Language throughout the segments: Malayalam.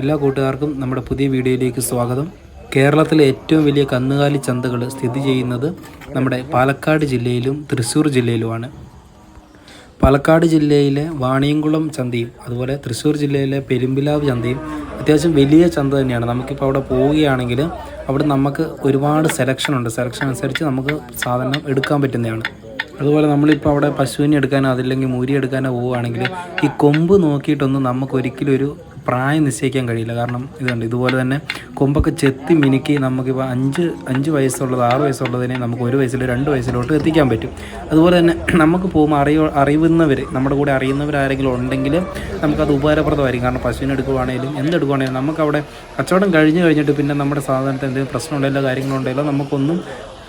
എല്ലാ കൂട്ടുകാർക്കും നമ്മുടെ പുതിയ വീഡിയോയിലേക്ക് സ്വാഗതം. കേരളത്തിലെ ഏറ്റവും വലിയ കന്നുകാലി ചന്തകൾ സ്ഥിതി ചെയ്യുന്നത് നമ്മുടെ പാലക്കാട് ജില്ലയിലും തൃശ്ശൂർ ജില്ലയിലുമാണ്. പാലക്കാട് ജില്ലയിലെ വാണിയംകുളം ചന്തയും അതുപോലെ തൃശ്ശൂർ ജില്ലയിലെ പെരുമ്പിലാവ് ചന്തയും അത്യാവശ്യം വലിയ ചന്ത തന്നെയാണ്. നമുക്കിപ്പോൾ അവിടെ പോവുകയാണെങ്കിൽ അവിടെ നമുക്ക് ഒരുപാട് സെലക്ഷൻ ഉണ്ട്. സെലക്ഷൻ അനുസരിച്ച് നമുക്ക് സാധനം എടുക്കാൻ പറ്റുന്നതാണ്. അതുപോലെ നമ്മളിപ്പോൾ അവിടെ പശുവിനെ എടുക്കാനോ അതില്ലെങ്കിൽ മൂരി എടുക്കാനോ പോവുകയാണെങ്കിൽ ഈ കൊമ്പ് നോക്കിയിട്ടൊന്നും നമുക്ക് ഒരിക്കലും ഒരു പ്രായം നിശ്ചയിക്കാൻ കഴിയില്ല. കാരണം ഇതുണ്ട്, ഇതുപോലെ തന്നെ കൊമ്പൊക്കെ ചെത്തി മിനുക്കി നമുക്കിപ്പോൾ അഞ്ച് വയസ്സുള്ളത് 6 വയസ്സുള്ളതിനെ നമുക്ക് 1 വയസ്സിൽ 2 വയസ്സിലോട്ട് എത്തിക്കാൻ പറ്റും. അതുപോലെ തന്നെ നമുക്ക് പോകുമ്പോൾ അറിയുന്നവർ, നമ്മുടെ കൂടെ അറിയുന്നവരാരെങ്കിലും ഉണ്ടെങ്കിൽ നമുക്കത് ഉപകാരപ്രദമായിരിക്കും. കാരണം പശുവിനെ എടുക്കുവാണെങ്കിലും എന്തെടുക്കുവാണെങ്കിലും നമുക്കവിടെ കച്ചവടം കഴിഞ്ഞിട്ട് പിന്നെ നമ്മുടെ സാധനത്തിന് എന്തെങ്കിലും പ്രശ്നമുണ്ടെങ്കിലോ കാര്യങ്ങളുണ്ടെങ്കിലോ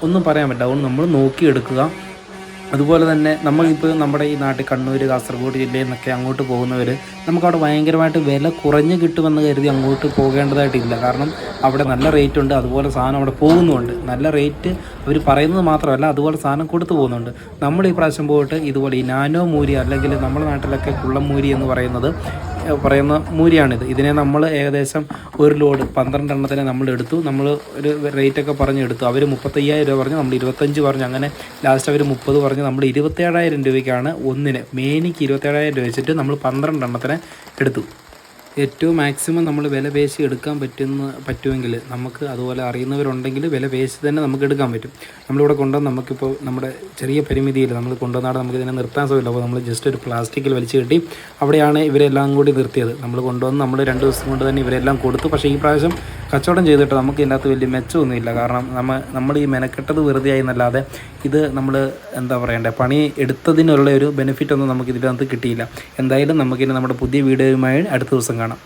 ഒന്നും പറയാൻ പറ്റില്ല. അതുകൊണ്ട് നമ്മൾ നോക്കിയെടുക്കുക. അതുപോലെ തന്നെ നമ്മളിപ്പോൾ നമ്മുടെ ഈ നാട്ടിൽ കണ്ണൂർ, കാസർഗോഡ് ജില്ലയിൽ നിന്നൊക്കെ അങ്ങോട്ട് പോകുന്നവർ നമുക്കവിടെ ഭയങ്കരമായിട്ട് വില കുറഞ്ഞ് കിട്ടുമെന്ന് കരുതി അങ്ങോട്ട് പോകേണ്ടതായിട്ടില്ല. കാരണം അവിടെ നല്ല റേറ്റ് ഉണ്ട്, അതുപോലെ സാധനം അവിടെ പോകുന്നുമുണ്ട്. നല്ല റേറ്റ് അവർ പറയുന്നത് മാത്രമല്ല, അതുപോലെ സാധനം കൊടുത്തു പോകുന്നുണ്ട്. നമ്മൾ ഈ പ്രാവശ്യം പോയിട്ട് ഇതുപോലെ ഈ നാനോ മൂരി അല്ലെങ്കിൽ നമ്മുടെ നാട്ടിലൊക്കെ കുള്ളം മൂരി എന്ന് പറയുന്ന മൂരിയാണിത്. ഇതിനെ നമ്മൾ ഏകദേശം ഒരു ലോഡ് 12 എണ്ണത്തിനെ നമ്മൾ എടുത്തു. നമ്മൾ ഒരു റേറ്റൊക്കെ പറഞ്ഞെടുത്തു. അവർ 35,000 രൂപ പറഞ്ഞു, നമ്മൾ 25 പറഞ്ഞു. അങ്ങനെ ലാസ്റ്റ് അവർ 30 പറഞ്ഞു. നമ്മൾ 27,000 രൂപയ്ക്കാണ് ഒന്നിന്, മേനിക്ക് 27,000 രൂപ വെച്ചിട്ട് നമ്മൾ 12 എണ്ണത്തിനെ എടുത്തു. ഏറ്റവും മാക്സിമം നമ്മൾ വില പേശി എടുക്കാൻ പറ്റുമെങ്കിൽ നമുക്ക്, അതുപോലെ അറിയുന്നവരുണ്ടെങ്കിൽ വില പേശി തന്നെ നമുക്ക് എടുക്കാൻ പറ്റും. നമ്മളിവിടെ കൊണ്ടുവന്ന് നമുക്കിപ്പോൾ നമ്മുടെ ചെറിയ പരിമിതിയിൽ നമ്മൾ കൊണ്ടുവന്നാടെ നമുക്ക് ഇതിനെ നിർത്താൻ സാധിക്കില്ല. അപ്പോൾ നമ്മൾ ജസ്റ്റ് ഒരു പ്ലാസ്റ്റിക്കിൽ വലിച്ചു കെട്ടി അവിടെയാണ് ഇവരെല്ലാം കൂടി നിർത്തിയത്. നമ്മൾ കൊണ്ടുവന്ന് നമ്മൾ 2 ദിവസം കൊണ്ട് തന്നെ ഇവരെല്ലാം കൊടുത്തു. പക്ഷേ ഈ പ്രാവശ്യം കച്ചവടം ചെയ്തിട്ട് നമുക്ക് ഇതിനകത്ത് വലിയ മെച്ചമൊന്നുമില്ല. കാരണം നമ്മൾ ഈ മെനക്കെട്ടത് വെറുതെ ആയി എന്നല്ലാതെ ഇത് നമ്മൾ എന്താ പറയണ്ടേ, പണി എടുത്തതിനുള്ള ഒരു ബെനിഫിറ്റ് ഒന്നും നമുക്ക് ഇതിനകത്ത് കിട്ടിയില്ല. എന്തായാലും നമുക്കിനി നമ്മുടെ പുതിയ വീഡിയോയുമായി അടുത്ത ദിവസം കാണാം.